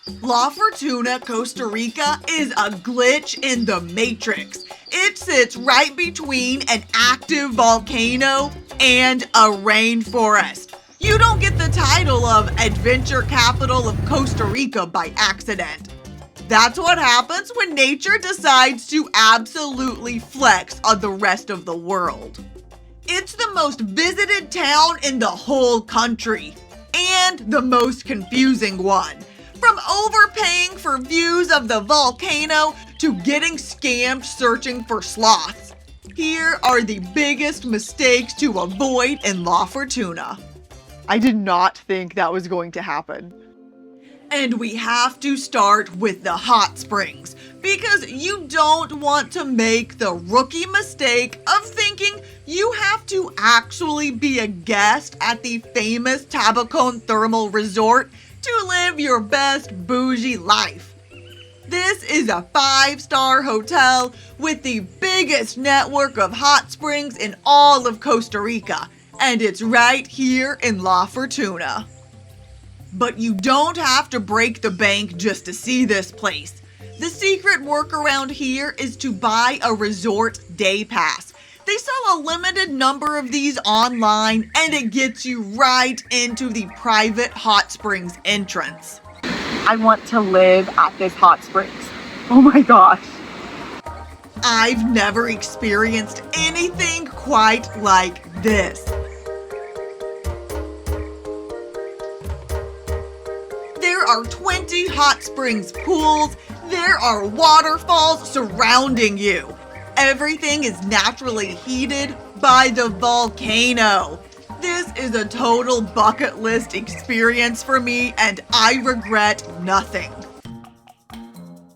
La Fortuna Costa Rica is a glitch in the matrix. It sits right between an active volcano and a rainforest. You don't get the title of Adventure Capital of Costa Rica by accident. That's what happens when nature decides to absolutely flex on the rest of the world. It's the most visited town in the whole country, and the most confusing one. From overpaying for views of the volcano to getting scammed searching for sloths. Here are the biggest mistakes to avoid in La Fortuna. I did not think that was going to happen. And we have to start with the hot springs, because you don't want to make the rookie mistake of thinking you have to actually be a guest at the famous Tabacon Thermal Resort to live your best bougie life. This is a 5-star hotel with the biggest network of hot springs in all of Costa Rica, and it's right here in La Fortuna. But you don't have to break the bank just to see this place. The secret workaround here is to buy a resort day pass. They sell a limited number of these online, and it gets you right into the private hot springs entrance. I want to live at this hot springs. Oh my gosh. I've never experienced anything quite like this. There are 20 hot springs pools. There are waterfalls surrounding you. Everything is naturally heated by the volcano. This is a total bucket list experience for me, and I regret nothing.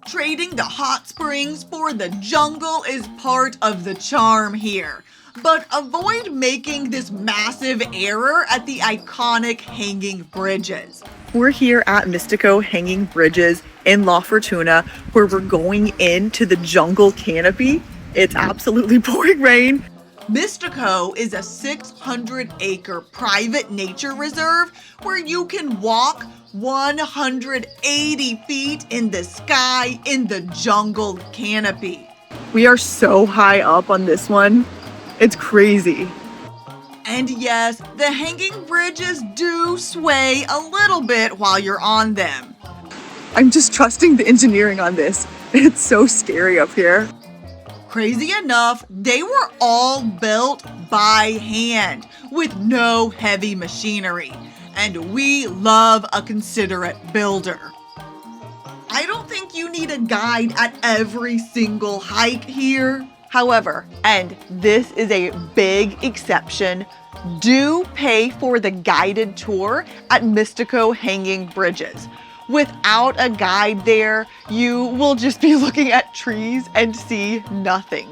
Trading the hot springs for the jungle is part of the charm here, but avoid making this massive error at the iconic hanging bridges. We're here at Mistico Hanging Bridges in La Fortuna, where we're going into the jungle canopy. It's absolutely pouring rain. Mistico is a 600-acre private nature reserve where you can walk 180 feet in the sky in the jungle canopy. We are so high up on this one. It's crazy. And yes, the hanging bridges do sway a little bit while you're on them. I'm just trusting the engineering on this. It's so scary up here. Crazy enough, they were all built by hand with no heavy machinery. And we love a considerate builder. I don't think you need a guide at every single hike here. However, and this is a big exception, do pay for the guided tour at Mistico Hanging Bridges. Without a guide there, you will just be looking at trees and see nothing.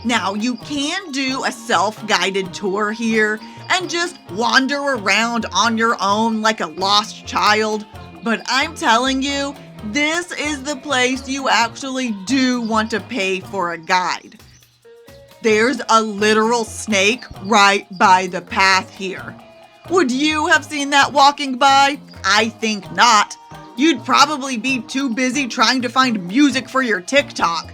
Now, you can do a self-guided tour here and just wander around on your own like a lost child, but I'm telling you, this is the place you actually do want to pay for a guide. There's a literal snake right by the path here. Would you have seen that walking by? I think not. You'd probably be too busy trying to find music for your TikTok.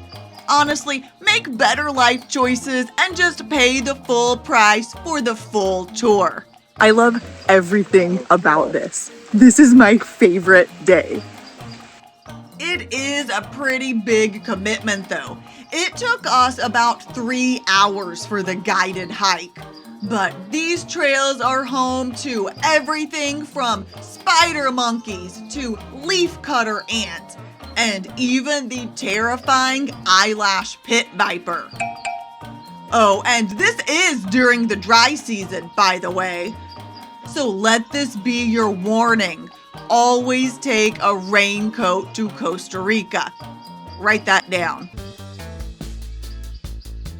Honestly, make better life choices and just pay the full price for the full tour. I love everything about this. This is my favorite day. It is a pretty big commitment though. It took us about 3 hours for the guided hike. But these trails are home to everything from spider monkeys to leafcutter ants, and even the terrifying eyelash pit viper. Oh, and this is during the dry season, by the way. So let this be your warning. Always take a raincoat to Costa Rica. Write that down.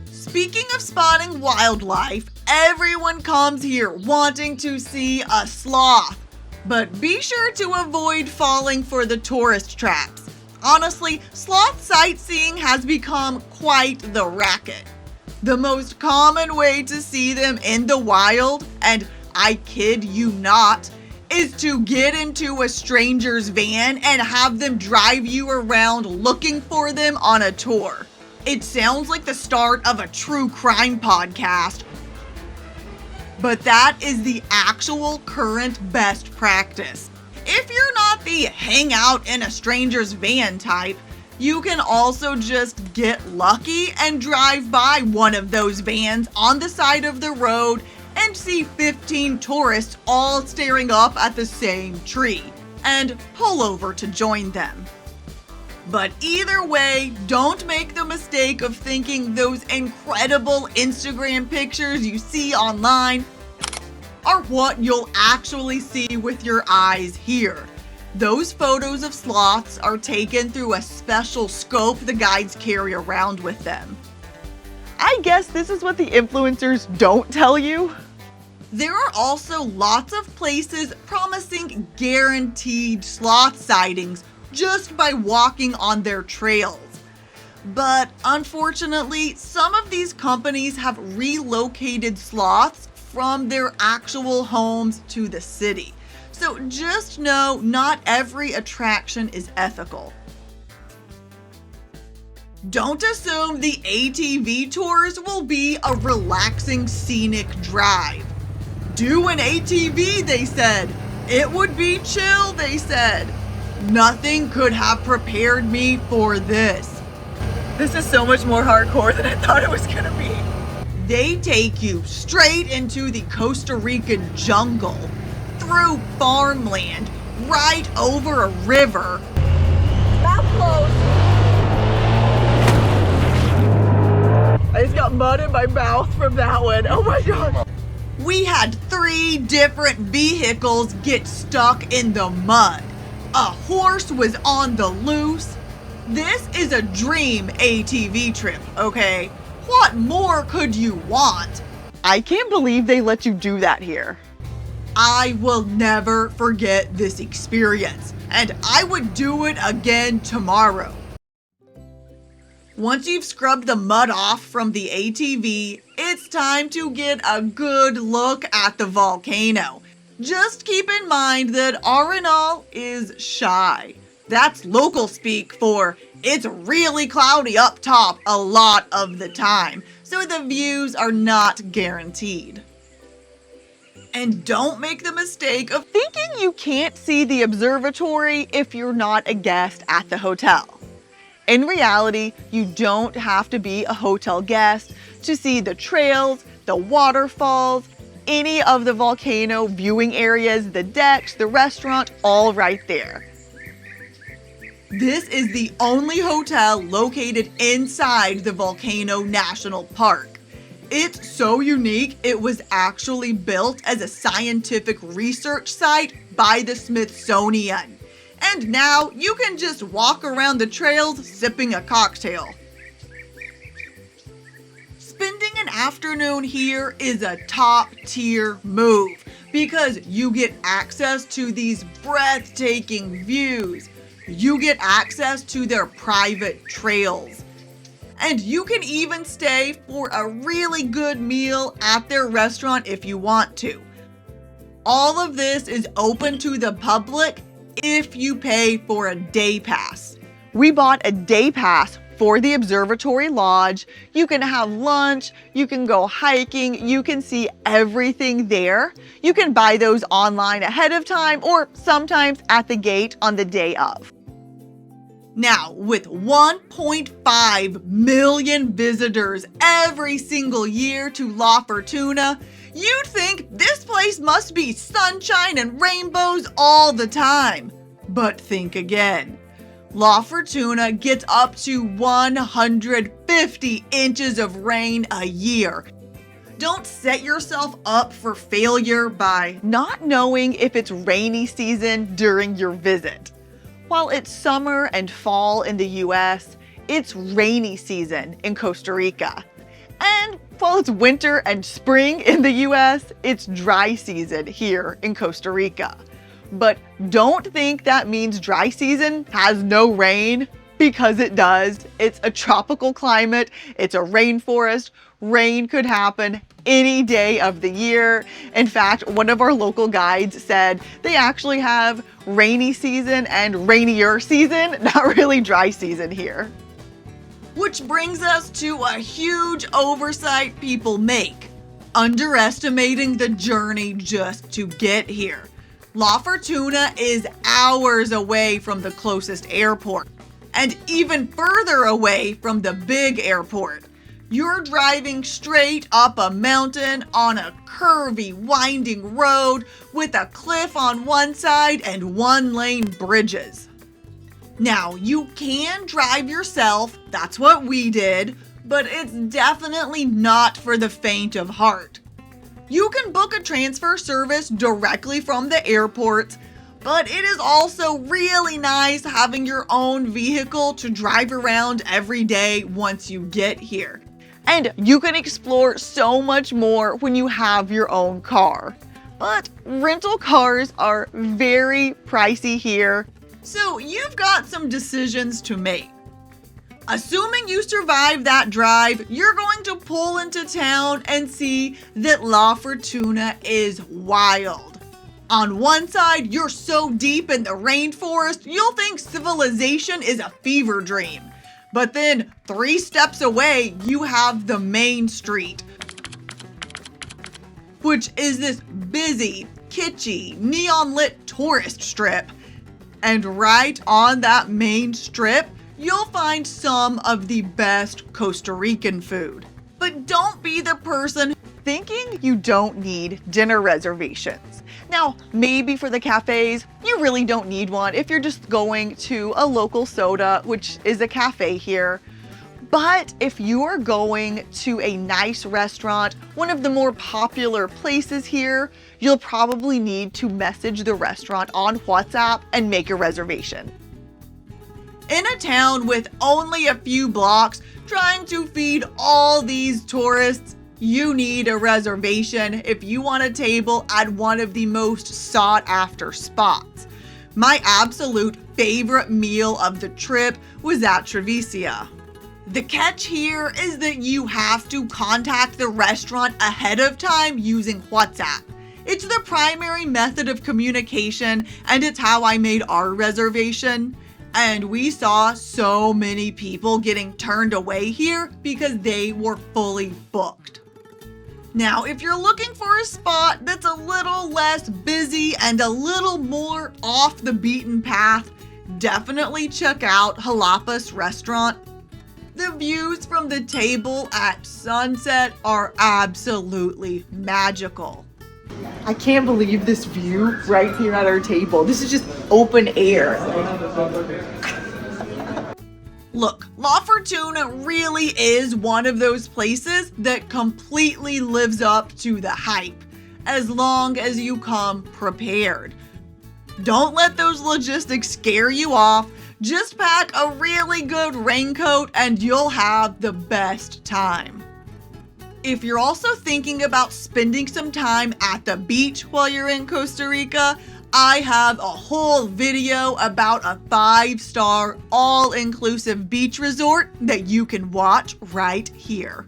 Speaking of spotting wildlife, everyone comes here wanting to see a sloth. But be sure to avoid falling for the tourist traps. Honestly, sloth sightseeing has become quite the racket. The most common way to see them in the wild, and I kid you not, is to get into a stranger's van and have them drive you around looking for them on a tour. It sounds like the start of a true crime podcast, but that is the actual current best practice. If you're not the hang out in a stranger's van type, you can also just get lucky and drive by one of those vans on the side of the road and see 15 tourists all staring up at the same tree and pull over to join them. But either way, don't make the mistake of thinking those incredible Instagram pictures you see online are what you'll actually see with your eyes here. Those photos of sloths are taken through a special scope the guides carry around with them. I guess this is what the influencers don't tell you. There are also lots of places promising guaranteed sloth sightings just by walking on their trails. But unfortunately, some of these companies have relocated sloths from their actual homes to the city. So just know not every attraction is ethical. Don't assume the ATV tours will be a relaxing scenic drive. Do an ATV, they said. It would be chill, they said. Nothing could have prepared me for this. This is so much more hardcore than I thought it was gonna be. They take you straight into the Costa Rican jungle, through farmland, right over a river. Mouth closed. I just got mud in my mouth from that one. Oh my god. We had 3 different vehicles get stuck in the mud. A horse was on the loose. This is a dream ATV trip, okay? What more could you want? I can't believe they let you do that here. I will never forget this experience, and I would do it again tomorrow. Once you've scrubbed the mud off from the ATV, it's time to get a good look at the volcano. Just keep in mind that Arenal is shy. That's local speak for it's really cloudy up top a lot of the time, so the views are not guaranteed. And don't make the mistake of Thinking you can't see the observatory if you're not a guest at the hotel. In reality, you don't have to be a hotel guest to see the trails, the waterfalls, any of the volcano viewing areas, the decks, the restaurant, all right there. This is the only hotel located inside the Volcano National Park. It's so unique, it was actually built as a scientific research site by the Smithsonian. And now you can just walk around the trails sipping a cocktail. Spending an afternoon here is a top-tier move because you get access to these breathtaking views. You get access to their private trails. And you can even stay for a really good meal at their restaurant if you want to. All of this is open to the public if you pay for a day pass. We bought a day pass for the Observatory Lodge. You can have lunch, you can go hiking, you can see everything there. You can buy those online ahead of time or sometimes at the gate on the day of. Now, with 1.5 million visitors every single year to La Fortuna, you'd think this place must be sunshine and rainbows all the time. But think again. La Fortuna gets up to 150 inches of rain a year. Don't set yourself up for failure by not knowing if it's rainy season during your visit. While it's summer and fall in the US, it's rainy season in Costa Rica. And while it's winter and spring in the US, it's dry season here in Costa Rica. But don't think that means dry season has no rain, because it does. It's a tropical climate, it's a rainforest. Rain could happen any day of the year. In fact, one of our local guides said they actually have rainy season and rainier season, not really dry season here. Which brings us to a huge oversight people make, underestimating the journey just to get here. La Fortuna is hours away from the closest airport, and even further away from the big airport. You're driving straight up a mountain on a curvy, winding road with a cliff on one side and one-lane bridges. Now, you can drive yourself, that's what we did, but it's definitely not for the faint of heart. You can book a transfer service directly from the airport, but it is also really nice having your own vehicle to drive around every day once you get here. And you can explore so much more when you have your own car. But rental cars are very pricey here. So you've got some decisions to make. Assuming you survive that drive, you're going to pull into town and see that La Fortuna is wild. On one side, you're so deep in the rainforest, you'll think civilization is a fever dream. But then 3 steps away, you have the main street, which is this busy, kitschy, neon-lit tourist strip. And right on that main strip, you'll find some of the best Costa Rican food. But don't be the person thinking you don't need dinner reservations. Now, maybe for the cafes, you really don't need one if you're just going to a local soda, which is a cafe here. But if you are going to a nice restaurant, one of the more popular places here, you'll probably need to message the restaurant on WhatsApp and make a reservation. in a town with only a few blocks, trying to feed all these tourists, you need a reservation if you want a table at one of the most sought after spots. My absolute favorite meal of the trip was at Travesia. The catch here is that you have to contact the restaurant ahead of time using WhatsApp. It's the primary method of communication, and it's how I made our reservation. And we saw so many people getting turned away here because they were fully booked. Now, if you're looking for a spot that's a little less busy and a little more off the beaten path, definitely check out Jalapas Restaurant. The views from the table at sunset are absolutely magical. I can't believe this view right here at our table. This is just open air. Look, La Fortuna really is one of those places that completely lives up to the hype, as long as you come prepared. Don't let those logistics scare you off. Just pack a really good raincoat and you'll have the best time. If you're also thinking about spending some time at the beach while you're in Costa Rica, I have a whole video about a 5-star all-inclusive beach resort that you can watch right here.